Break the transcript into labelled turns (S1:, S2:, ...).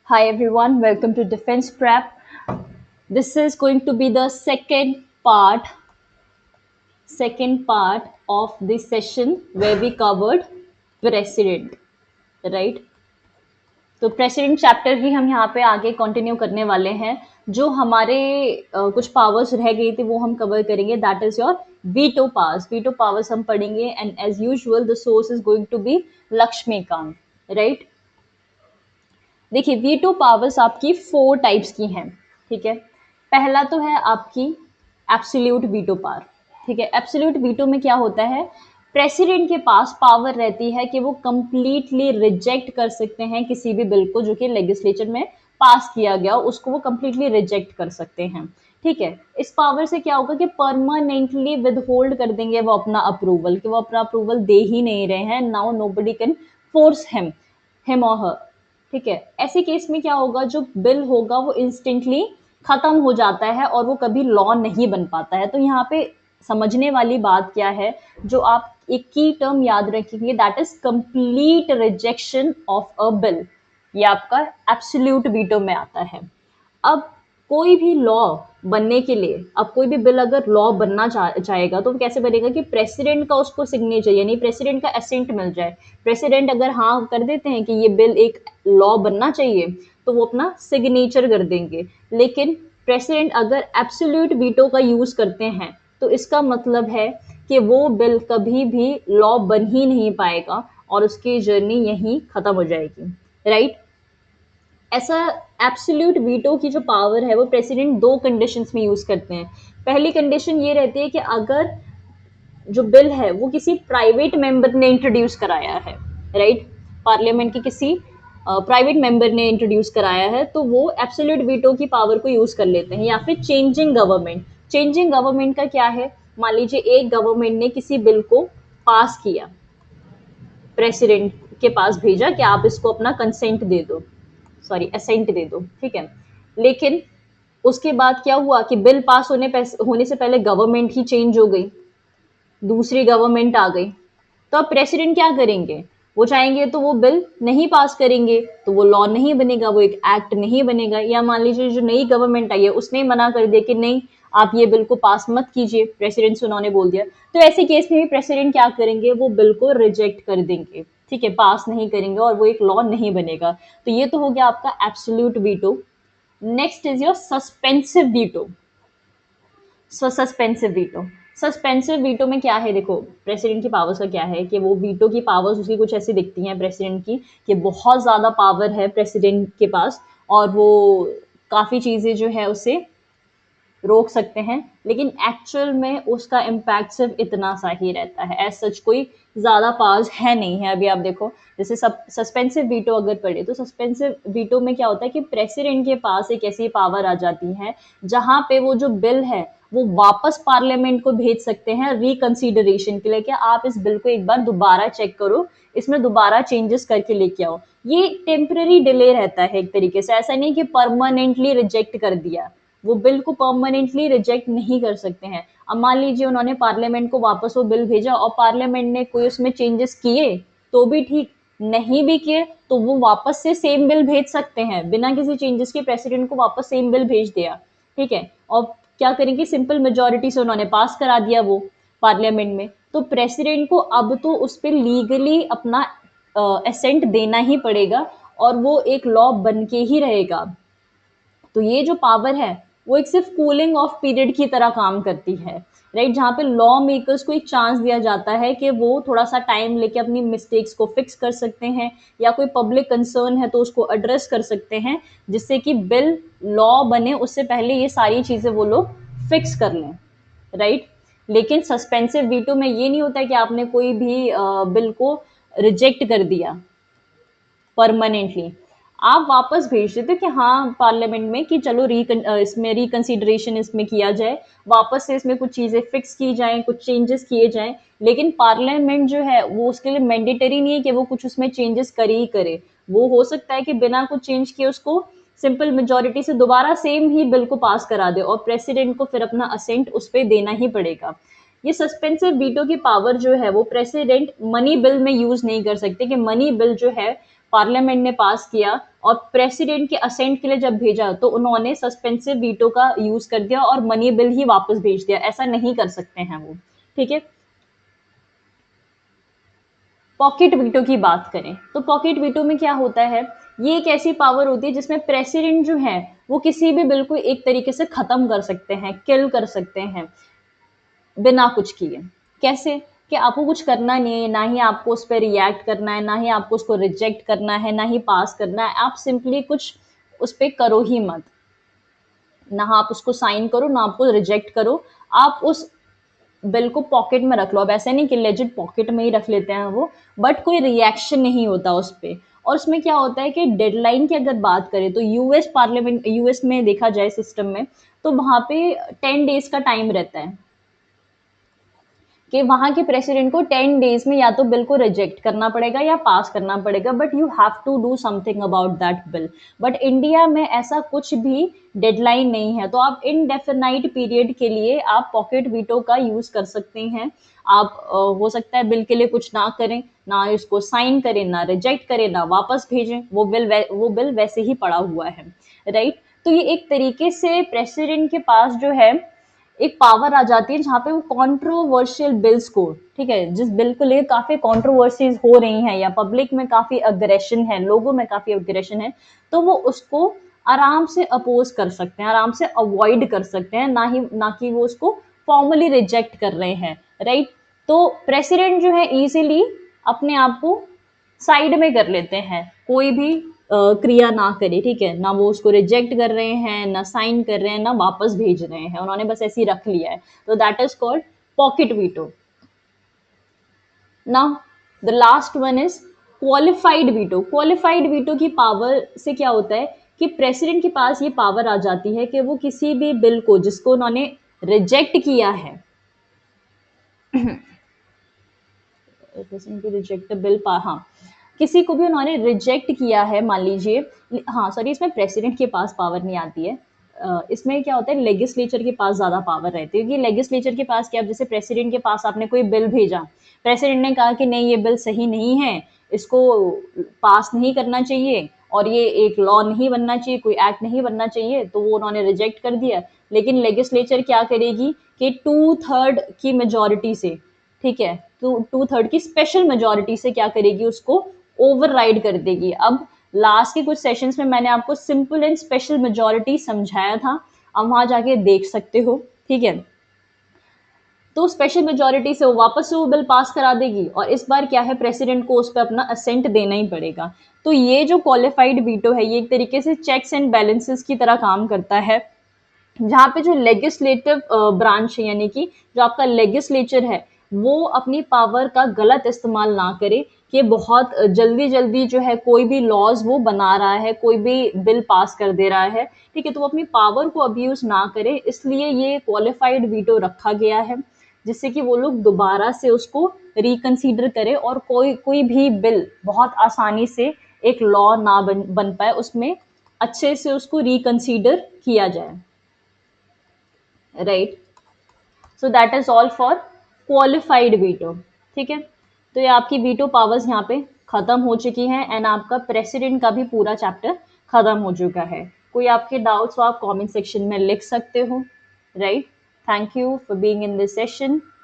S1: Hi everyone, welcome to Defense Prep. This is going to be the second part of this session where we covered precedent, right? तो president chapter ही हम यहाँ पे आगे continue करने वाले हैं. जो हमारे कुछ पावर्स रह गई थी वो हम कवर करेंगे. That is your veto powers. Veto powers हम पढ़ेंगे and as usual the source is going to be Laxmikanth, right? देखिए, वीटो पावर्स आपकी 4 टाइप्स की हैं. ठीक है, पहला तो है आपकी एब्सोल्यूट वीटो पावर. ठीक है, एब्सोल्यूट वीटो में क्या होता है? प्रेसिडेंट के पास पावर रहती है कि वो कंप्लीटली रिजेक्ट कर सकते हैं किसी भी बिल को जो कि लेजिस्लेचर में पास किया गया, उसको वो कंप्लीटली रिजेक्ट कर सकते हैं. ठीक है, इस पावर से क्या होगा कि परमानेंटली विद होल्ड कर देंगे वो अपना अप्रूवल, कि वो अपना अप्रूवल दे ही नहीं रहे हैं. Now nobody can force him और हर. ठीक है, ऐसे केस में क्या होगा? जो बिल होगा वो इंस्टेंटली खत्म हो जाता है और वो कभी लॉ नहीं बन पाता है. तो यहाँ पे समझने वाली बात क्या है, जो आप एक की टर्म याद रखेंगे, that is complete rejection of a bill. ये आपका एब्सोल्यूट वीटो में आता है. अब कोई भी लॉ बनने के लिए, अब कोई भी बिल अगर लॉ बनना चाहेगा तो वो कैसे बनेगा? कि प्रेसिडेंट का उसको सिग्नेचर यानी प्रेसिडेंट का असेंट मिल जाए. प्रेसिडेंट अगर हाँ कर देते हैं कि ये बिल एक लॉ बनना चाहिए तो वो अपना सिग्नेचर कर देंगे. लेकिन प्रेसिडेंट अगर एब्सोल्यूट वीटो का यूज करते हैं तो इसका मतलब है कि वो बिल कभी भी लॉ बन ही नहीं पाएगा और उसकी जर्नी यहीं खत्म हो जाएगी, राइट? ऐसा एब्सोल्यूट वीटो की जो पावर है वो प्रेसिडेंट 2 कंडीशंस में यूज करते हैं. पहली कंडीशन ये रहती है कि अगर जो बिल है वो किसी प्राइवेट मेंबर ने इंट्रोड्यूस कराया है, राइट? पार्लियामेंट के किसी प्राइवेट मेंबर ने इंट्रोड्यूस कराया है तो वो एब्सोल्यूट वीटो की पावर को यूज कर लेते हैं. या फिर चेंजिंग गवर्नमेंट. चेंजिंग गवर्नमेंट का क्या है? मान लीजिए एक गवर्नमेंट ने किसी बिल को पास किया, प्रेसिडेंट के पास भेजा कि आप इसको अपना कंसेंट दे दो, सॉरी असेंट दे दो. ठीक है, लेकिन उसके बाद क्या हुआ कि बिल पास होने से पहले गवर्नमेंट ही चेंज हो गई, दूसरी गवर्नमेंट आ गई. तो अब प्रेसिडेंट क्या करेंगे? वो चाहेंगे तो वो बिल नहीं पास करेंगे, तो वो लॉ नहीं बनेगा, वो एक एक्ट नहीं बनेगा. या मान लीजिए जो नई गवर्नमेंट आई है उसने मना कर दिया कि नहीं, आप ये बिल को पास मत कीजिए, प्रेसिडेंट से उन्होंने बोल दिया, तो ऐसे केस में भी प्रेसिडेंट क्या करेंगे? वो बिल को रिजेक्ट कर देंगे. ठीक है, पास नहीं करेंगे और वो एक लॉ नहीं बनेगा. तो ये तो हो गया आपका absolute veto. Next is your suspensive veto. Suspensive veto. Suspensive veto में क्या है? देखो, प्रेसिडेंट की पावर्स का क्या है कि वो वीटो की पावर्स उसकी कुछ ऐसी दिखती हैं प्रेसिडेंट की कि बहुत ज़्यादा पावर है प्रेसिडेंट के पास और वो काफ़ी चीज़ें जो है उसे रोक सकते हैं. लेकिन एक्चुअल में उसका इम्पैक्ट सिर्फ इतना सा ही रहता है. एज सच कोई ज़्यादा पावर्स है नहीं है. अभी आप देखो, जैसे सब सस्पेंसिव वीटो अगर पढ़े तो सस्पेंसिव वीटो में क्या होता है कि प्रेसिडेंट के पास एक ऐसी पावर आ जाती है जहां पे वो जो बिल है वो वापस पार्लियामेंट को भेज सकते हैं रिकंसीडरेशन के लिए, कि आप इस बिल को एक बार दोबारा चेक करो, इसमें दोबारा चेंजेस करके लेके आओ. ये टेम्पररी डिले रहता है एक तरीके से. ऐसा नहीं कि परमानेंटली रिजेक्ट कर दिया, वो बिल को परमानेंटली रिजेक्ट नहीं कर सकते हैं. अब मान लीजिए उन्होंने पार्लियामेंट को वापस वो बिल भेजा और पार्लियामेंट ने कोई उसमें चेंजेस किए तो भी ठीक, नहीं भी किए तो वो वापस से सेम बिल भेज सकते हैं बिना किसी चेंजेस के. प्रेसिडेंट को वापस सेम बिल भेज दिया, ठीक है, और क्या करेंगे? सिंपल मेजोरिटी से उन्होंने पास करा दिया वो पार्लियामेंट में. तो प्रेसिडेंट को अब तो उस पर लीगली अपना असेंट देना ही पड़ेगा और वो एक लॉ बन के ही रहेगा. तो ये जो पावर है वो एक सिर्फ कूलिंग ऑफ पीरियड की तरह काम करती है, राइट? जहाँ पे लॉ मेकर्स को एक चांस दिया जाता है कि वो थोड़ा सा टाइम लेके अपनी मिस्टेक्स को फिक्स कर सकते हैं या कोई पब्लिक कंसर्न है तो उसको एड्रेस कर सकते हैं, जिससे कि बिल लॉ बने उससे पहले ये सारी चीजें वो लोग फिक्स कर लें, राइट? लेकिन सस्पेंसिव वीटो में ये नहीं होता है कि आपने कोई भी बिल को रिजेक्ट कर दिया परमानेंटली, आप वापस भेज देते कि हाँ पार्लियामेंट में कि चलो इसमें रिकंसिडरेशन इसमें किया जाए, वापस से इसमें कुछ चीज़ें फिक्स की जाएं, कुछ चेंजेस किए जाएं. लेकिन पार्लियामेंट जो है वो उसके लिए मैंडेटरी नहीं है कि वो कुछ उसमें चेंजेस करे ही करे. वो हो सकता है कि बिना कुछ चेंज किए उसको सिंपल मेजोरिटी से दोबारा सेम ही बिल को पास करा दे और प्रेसिडेंट को फिर अपना असेंट उस पर देना ही पड़ेगा. ये सस्पेंसिव वीटो की पावर जो है वो प्रेसिडेंट मनी बिल में यूज नहीं कर सकते, कि मनी बिल जो है पार्लियामेंट ने पास किया और प्रेसिडेंट के असेंट के लिए जब भेजा तो उन्होंने सस्पेंसिव वीटो का यूज कर दिया और मनी बिल ही वापस भेज दिया। ऐसा नहीं कर सकते हैं वो, ठीक है। पॉकेट वीटो की बात करें तो पॉकेट वीटो में क्या होता है, ये एक ऐसी पावर होती है जिसमें प्रेसिडेंट जो है वो किसी भी बिल को एक तरीके से खत्म कर सकते हैं, किल कर सकते हैं बिना कुछ किए। कैसे कि आपको कुछ करना नहीं है, ना ही आपको उस पर रिएक्ट करना है, ना ही आपको उसको रिजेक्ट करना है, ना ही पास करना है। आप सिंपली कुछ उस पर करो ही मत, ना आप उसको साइन करो ना आपको रिजेक्ट करो। आप उस बिल को पॉकेट में रख लो। अब ऐसे नहीं कि लेजिट पॉकेट में ही रख लेते हैं वो, बट कोई रिएक्शन नहीं होता उस पे। और उसमें क्या होता है कि डेडलाइन की अगर बात करें तो यूएस पार्लियामेंट, यूएस में देखा जाए सिस्टम में, तो वहां पे 10 डेज का टाइम रहता है कि वहां के प्रेसिडेंट को 10 डेज में या तो बिल को रिजेक्ट करना पड़ेगा या पास करना पड़ेगा, but you have to do something about that bill. But India में ऐसा कुछ भी डेडलाइन नहीं है, तो आप इनडेफिनाइट पीरियड के लिए आप पॉकेट वीटो का यूज कर सकते हैं। आप हो सकता है बिल के लिए कुछ ना करें, ना इसको साइन करें, ना रिजेक्ट करें, ना वापस भेजें, वो बिल वैसे ही पड़ा हुआ है, राइट। तो ये एक तरीके से प्रेसिडेंट के पास जो है एक पावर आ जाती है जहाँ पे वो कंट्रोवर्शियल बिल्स को, ठीक है, जिस बिल को लेकर काफी कंट्रोवर्सीज हो रही हैं या पब्लिक में काफी अग्रेशन है, लोगों में काफी अग्रेशन है, तो वो उसको आराम से अपोज कर सकते हैं, आराम से अवॉइड कर सकते हैं, ना कि वो उसको फॉर्मली रिजेक्ट कर रहे हैं, राइट। तो प्रेसिडेंट जो है इजीली अपने आप को साइड में कर लेते हैं, कोई भी क्रिया ना करे, ठीक है, ना वो उसको रिजेक्ट कर रहे हैं, ना साइन कर रहे हैं, ना वापस भेज रहे हैं, उन्होंने बस ऐसे ही रख लिया है। तो that is called pocket veto. Now the last one is qualified veto. Qualified veto की पावर से क्या होता है कि प्रेसिडेंट के पास ये पावर आ जाती है कि वो किसी भी बिल को जिसको उन्होंने रिजेक्ट किया है, रिजेक्ट बिल, हाँ, किसी को भी उन्होंने रिजेक्ट किया है मान लीजिए, हाँ सॉरी, इसमें प्रेसिडेंट के पास पावर नहीं आती है। इसमें क्या होता है, लेजिस्लेचर के पास ज्यादा पावर रहती है, क्योंकि लेजिस्लेचर के पास क्या, जैसे प्रेसिडेंट के पास आपने कोई बिल भेजा, प्रेसिडेंट ने कहा कि नहीं ये बिल सही नहीं है, इसको पास नहीं करना चाहिए और ये एक लॉ नहीं बनना चाहिए, कोई एक्ट नहीं बनना चाहिए, तो वो उन्होंने रिजेक्ट कर दिया। लेकिन लेजिस्लेचर क्या करेगी कि 2/3 की मेजोरिटी से, ठीक है, तो 2/3 की स्पेशल मेजोरिटी से क्या करेगी, उसको ओवरराइड कर देगी। अब लास्ट के कुछ सेशंस में मैंने आपको सिंपल एंड स्पेशल मेजोरिटी समझाया था, अब वहां जाके देख सकते हो, ठीक है। तो स्पेशल मेजोरिटी से वो वापस से वो बिल पास करा देगी और इस बार क्या है, प्रेसिडेंट को उस पर अपना असेंट देना ही पड़ेगा। तो ये जो क्वालिफाइड वीटो है, ये एक तरीके से चेक्स एंड बैलेंसेस की तरह काम करता है, जहाँ पे जो लेजिस्लेटिव ब्रांच है, यानी कि जो आपका लेजिस्लेचर है, वो अपनी पावर का गलत इस्तेमाल ना करे कि बहुत जल्दी जल्दी जो है कोई भी लॉज वो बना रहा है, कोई भी बिल पास कर दे रहा है, ठीक है, तो वो अपनी पावर को अब्यूज ना करे, इसलिए ये क्वालिफाइड वीटो रखा गया है, जिससे कि वो लोग दोबारा से उसको रिकंसीडर करें और कोई कोई भी बिल बहुत आसानी से एक लॉ ना बन पाए, उसमें अच्छे से उसको रिकंसीडर किया जाए, right. So that is all for qualified veto, ठीक है। तो ये आपकी वीटो पावर्स यहाँ पे खत्म हो चुकी हैं एंड आपका प्रेसिडेंट का भी पूरा चैप्टर खत्म हो चुका है। कोई आपके डाउट्स हो आप कमेंट सेक्शन में लिख सकते हो, right. Thank you for being in this session.